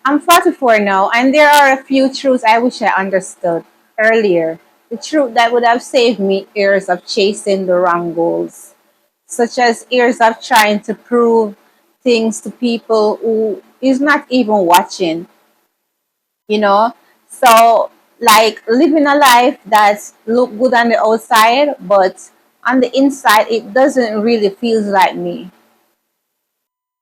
I'm 44 now, and there are a few truths I wish I understood earlier. The truth that would have saved me years of chasing the wrong goals, such as years of trying to prove things to people who is not even watching, you know? So, like living a life that's look good on the outside, but on the inside, it doesn't really feel like me.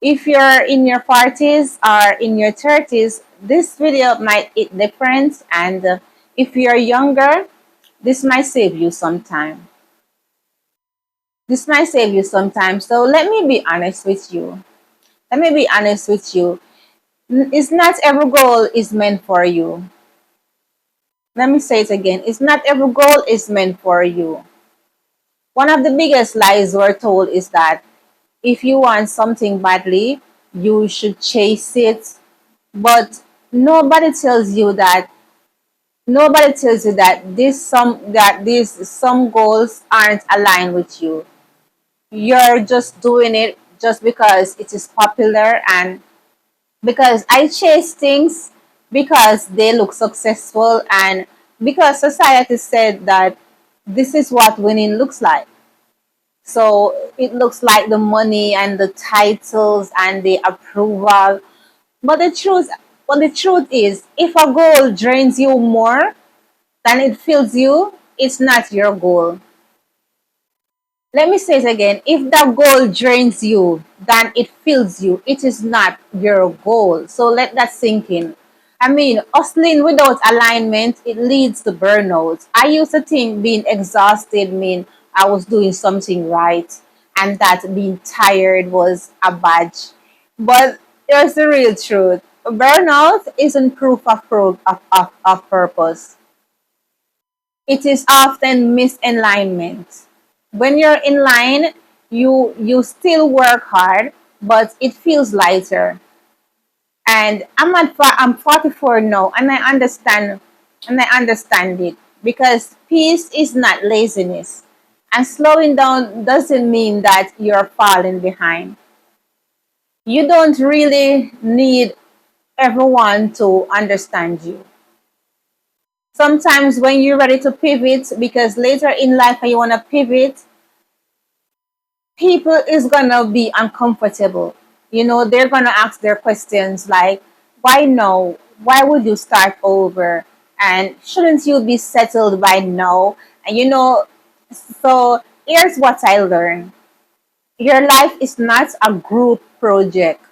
If you're in your 40s or in your 30s, this video might hit different. And if you're younger, this might save you some time. This might save you some time. So let me be honest with you. Let me be honest with you. It's not every goal is meant for you. Let me say it again. It's not every goal is meant for you. One of the biggest lies we're told is that if you want something badly, you should chase it. But nobody tells you that these some goals aren't aligned with you. You're just doing it just because it is popular, and because I chase things because they look successful, and because society said that this is what winning looks like. So it looks like the money and the titles and the approval. But the truth is, if a goal drains you more than it fills you, it's not your goal. Let me say it again. If that goal drains you than it fills you, it is not your goal. So let that sink in. I mean, hustling without alignment, it leads to burnout. I used to think being exhausted mean I was doing something right, and that being tired was a badge. But here's the real truth. Burnout isn't proof of purpose. It is often misalignment. When you're in line, you still work hard, but it feels lighter. And I'm 44 now, and I understand it, because peace is not laziness, and slowing down doesn't mean that you're falling behind. You don't really need everyone to understand you. Sometimes when you're ready to pivot, because later in life when you want to pivot, people is gonna be uncomfortable. They're gonna ask their questions like, why no? Why would you start over? And shouldn't you be settled by now? And so here's what I learned. Your life is not a group project.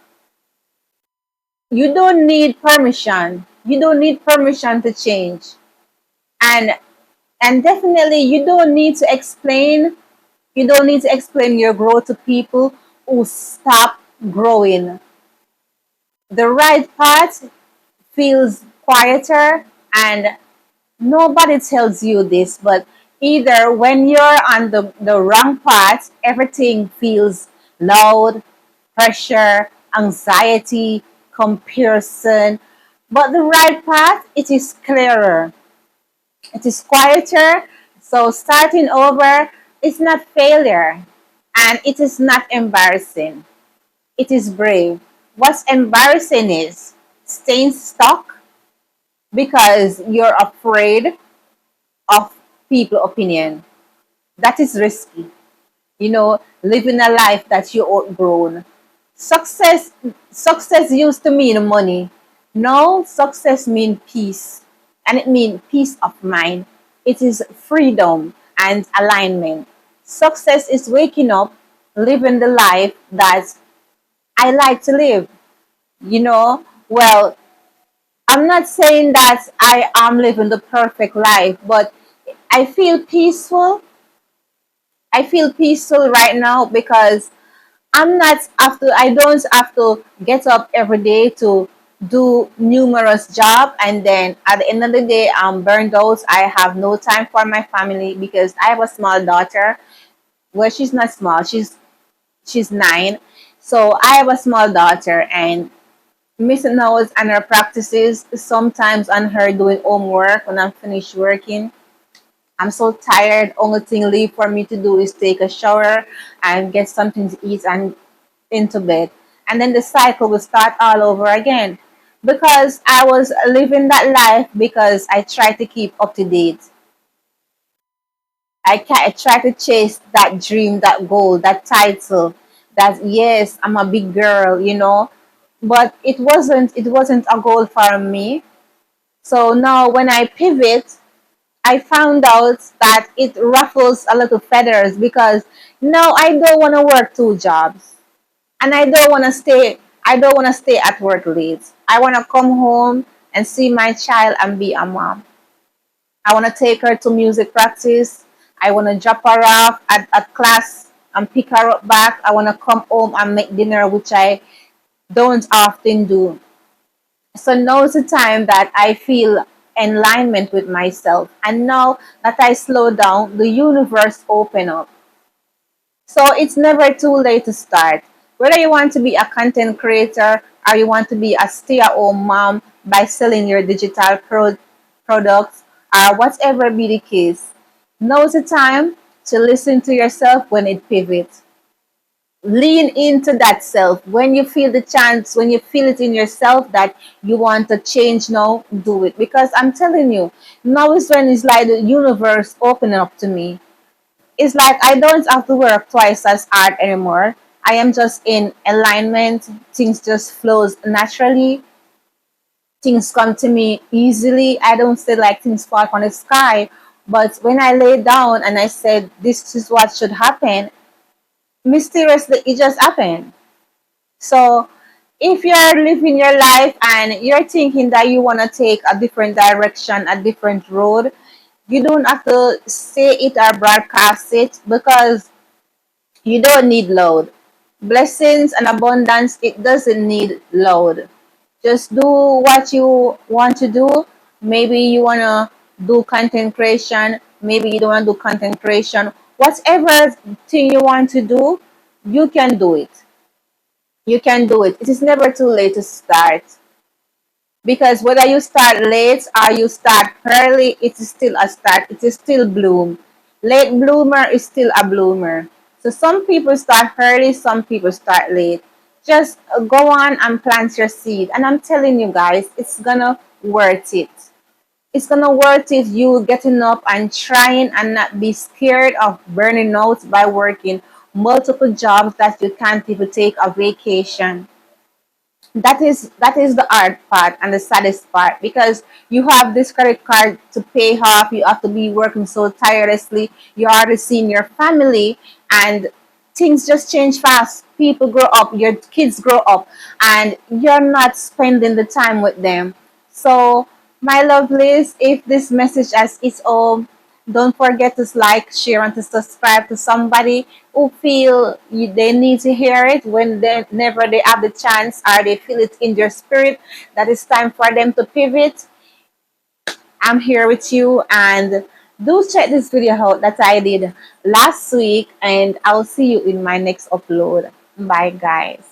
You don't need permission. You don't need permission to change. And and definitely you don't need to explain your growth to people who stop growing. The right path feels quieter, and nobody tells you this, but either when you're on the wrong path, everything feels loud, pressure, anxiety, comparison. But the right path, it is clearer, it is quieter. So starting over is not failure, and it is not embarrassing. It is brave. What's embarrassing is staying stuck because you're afraid of people opinion. That is risky. Living a life that you outgrown. Success used to mean money. Now success means peace, and it means peace of mind. It is freedom and alignment. Success is waking up, living the life that I like to live. Well, I'm not saying that I am living the perfect life, but I feel peaceful. I feel peaceful right now because I don't have to get up every day to do numerous jobs, and then at the end of the day I'm burned out. I have no time for my family because I have a small daughter. Well, she's not small. She's 9. So I have a small daughter, and missing out on her practices, sometimes on her doing homework when I'm finished working. I'm so tired. Only thing left for me to do is take a shower and get something to eat and into bed. And then the cycle will start all over again. because I was living that life because I tried to keep up to date. I try to chase that dream, that goal, that title, that yes, I'm a big girl, you know. But it wasn't a goal for me. So now when I pivot, I found out that it ruffles a lot of feathers because now I don't want to work two jobs. And I don't want to stay at work late. I want to come home and see my child and be a mom. I want to take her to music practice. I want to drop her off at class and pick her up back. I want to come home and make dinner, which I don't often do. So now's the time that I feel alignment with myself. And now that I slow down, the universe open up. So it's never too late to start. Whether you want to be a content creator or you want to be a stay-at-home mom by selling your digital products or whatever be the case, now's the time to listen to yourself when it pivots. Lean into that self. When you feel the chance, when you feel it in yourself that you want to change now, do it. Because I'm telling you, now is when it's like the universe opening up to me. It's like I don't have to work twice as hard anymore. I am just in alignment. Things just flows naturally. Things come to me easily. I don't say like things fall from the sky. But when I lay down and I said this is what should happen, mysteriously it just happened. So if you're living your life and you're thinking that you want to take a different direction, a different road, you don't have to say it or broadcast it because you don't need load. Blessings and abundance, it doesn't need load. Just do what you want to do. Maybe you want to do content creation. Maybe you don't want to do content creation. Whatever thing you want to do, you can do it. You can do it. It is never too late to start. Because whether you start late or you start early, it is still a start. It is still bloom. Late bloomer is still a bloomer. So some people start early, some people start late. Just go on and plant your seed. And I'm telling you guys, it's gonna worth it. It's gonna worth it you getting up and trying and not be scared of burning out by working multiple jobs that you can't even take a vacation. That is the hard part and the saddest part because you have this credit card to pay off. You have to be working so tirelessly. You're already seeing your family, and things just change fast. People grow up, your kids grow up, and you're not spending the time with them. So my lovelies, if this message has its own, don't forget to like, share, and to subscribe to somebody who feel they need to hear it when they never they have the chance or they feel it in their spirit that it's time for them to pivot. I'm here with you, and do check this video out that I did last week, and I'll see you in my next upload. Bye guys.